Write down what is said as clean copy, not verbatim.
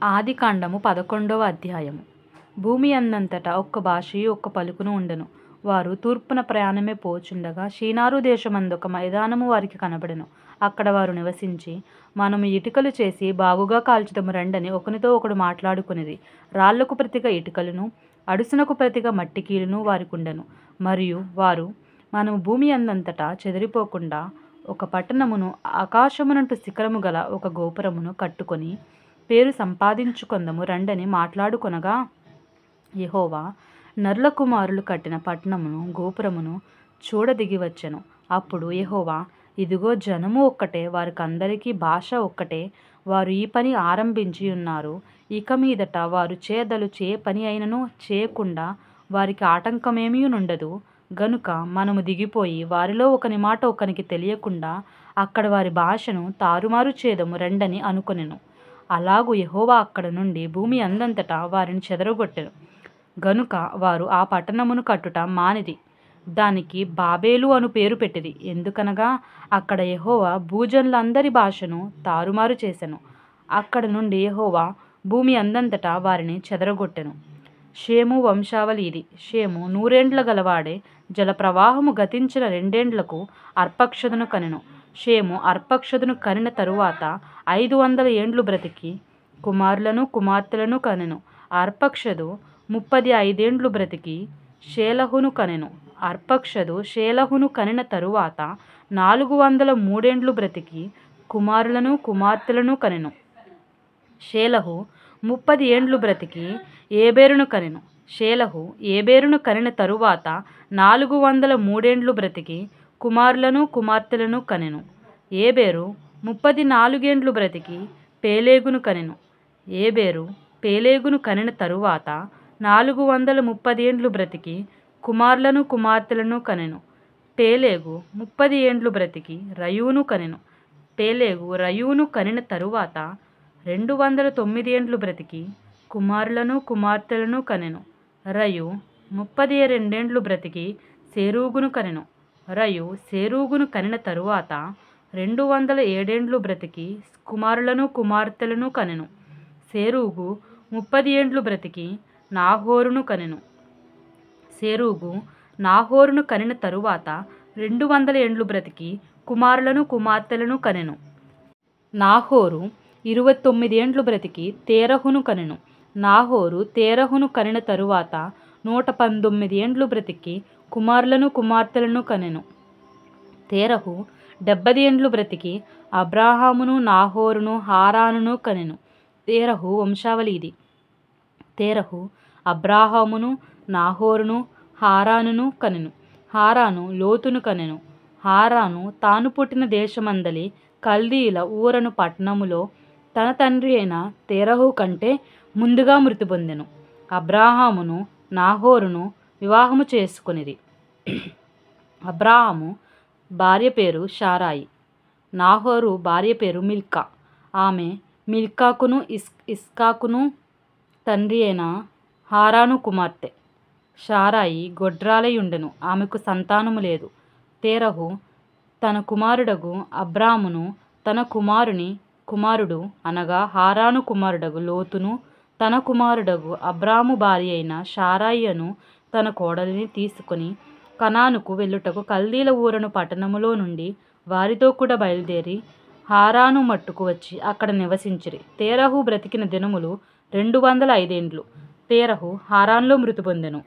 ఆదికాండము 11వ అధ్యాయము. భూమి అందంతటా ఒక్క భాషయు ఒక్క పలుకును ఉండెను. వారు తూర్పున ప్రయాణమే పోచుండగా షీనారు దేశమందొక మైదానము వారికి కనబడెను. అక్కడ వారు నివసించి, మనము ఇటుకలు చేసి బాగుగా కాల్చుదము రండని ఒకనితో ఒకడు మాట్లాడుకునిరి. రాళ్లకు ప్రతిగా ఇటుకలను, అడుసునకు ప్రతిగా మట్టికీలును వారికుండెను. మరియు వారు, మనము భూమి అందంతటా చెదిరిపోకుండా ఒక పట్టణమును, ఆకాశమునంటు శిఖరము గల ఒక గోపురమును కట్టుకొని పేరు సంపాదించుకొందము రండని మాట్లాడుకొనగా, యెహోవా నరుల కుమారులు కట్టిన పట్టణమును గోపురమును చూడ దిగివచ్చెను. అప్పుడు యెహోవా, ఇదిగో జనము ఒక్కటే, వారికందరికీ భాష ఒక్కటే, వారు ఈ పని ఆరంభించి ఉన్నారు. ఇక మీదట వారు చేయదలుచు ఏ పని అయినను చేయకుండా వారికి ఆటంకమేమీ నుండదు. గనుక మనము దిగిపోయి వారిలో ఒకని మాట ఒకనికి తెలియకుండా అక్కడ వారి భాషను తారుమారు చేదము రండని అనుకొనెను. అలాగు యెహోవా అక్కడ నుండి భూమి అందంతటా వారిని చెదరగొట్టెను. గనుక వారు ఆ పట్టణమును కట్టుట మానిరి. దానికి బాబేలు అను పేరు పెట్టిరి. ఎందుకనగా అక్కడ యెహోవా భూజనులందరి భాషను తారుమారు చేసెను. అక్కడ నుండి యెహోవా భూమి అందంతటా వారిని చెదరగొట్టెను. షేము వంశావళి ఇది. షేము 100 గలవాడే జలప్రవాహము గతించిన 2 అర్పక్షదును కనెను. షేము అర్పక్షదును కనిన తరువాత 500 బ్రతికి కుమారులను కుమార్తెలను కనెను. అర్పక్షదు 35 బ్రతికి షేలహును కనెను. అర్పక్షదు షేలహును కనిన తరువాత 403 బ్రతికి కుమారులను కుమార్తెలను కనెను. షేలహు 30 బ్రతికి ఏబేరును కనెను. షేలహు ఏబేరును కనిన తరువాత 403 బ్రతికి కుమారులను కుమార్తెలను కనెను. ఏబేరు 34 బ్రతికి పేలేగును కనెను. ఏబేరు పేలేగును కనిన తరువాత 430 బ్రతికి కుమారులను కుమార్తెలను కనెను. పేలేగు 30 బ్రతికి రయూను కనెను. పేలేగు రయూను కనిన తరువాత 209 బ్రతికి కుమారులను కుమార్తెలను కనెను. రయు 32 బ్రతికి సేరూగును కనెను. రయు సేరూగును కనిన తరువాత 207 బ్రతికి కుమారులను కుమార్తెలను కనెను. సేరూగు 30 బ్రతికి నాహోరును కనెను. సేరూగు నాహోరును కనిన తరువాత 200 బ్రతికి కుమారులను కుమార్తెలను కనెను. నాహోరు 29 బ్రతికి తేరహును కనెను. నాహోరు తేరహును కనిన తరువాత 119 బ్రతికి కుమారులను కుమార్తెలను కనెను. తేరహు 70 బ్రతికి అబ్రాహామును నాహోరును హారానును కనెను. తేరహు వంశావళి ఇది. తేరహు అబ్రాహామును నాహోరును హారానును కనెను. హారాను లోతును కనెను. హారాను తాను పుట్టిన దేశమందలి కల్దీయుల ఊరను పట్టణములో తన తండ్రి అయిన తేరహు కంటే ముందుగా మృతి పొందెను. అబ్రాహామును నాహోరును వివాహము చేసుకొనిరి. అబ్రాహాము భార్య పేరు షారాయి. నాహోరు భార్య పేరు మిల్కా. ఆమె మిల్కాకును ఇస్కాకును తండ్రి అయిన హారాను కుమార్తె. షారాయి గొడ్రాలై ఉండెను. ఆమెకు సంతానము లేదు. తేరహు తన కుమారుడగు అబ్రామును తన కుమారుని కుమారుడు అనగా హారాను కుమారుడగు లోతును తన కుమారుడగు అబ్రాము భార్య అయిన షారాయి అను తన కోడలిని తీసుకొని కనానుకు వెళ్ళుటకు కల్దీల ఊరను పట్టణములో నుండి వారితో కూడా బయలుదేరి హారాను మట్టుకు వచ్చి అక్కడ నివసించిరి. తేరహు బ్రతికిన దినములు 205 ఏండ్లు. తేరహు హారాన్లో మృతి పొందెను.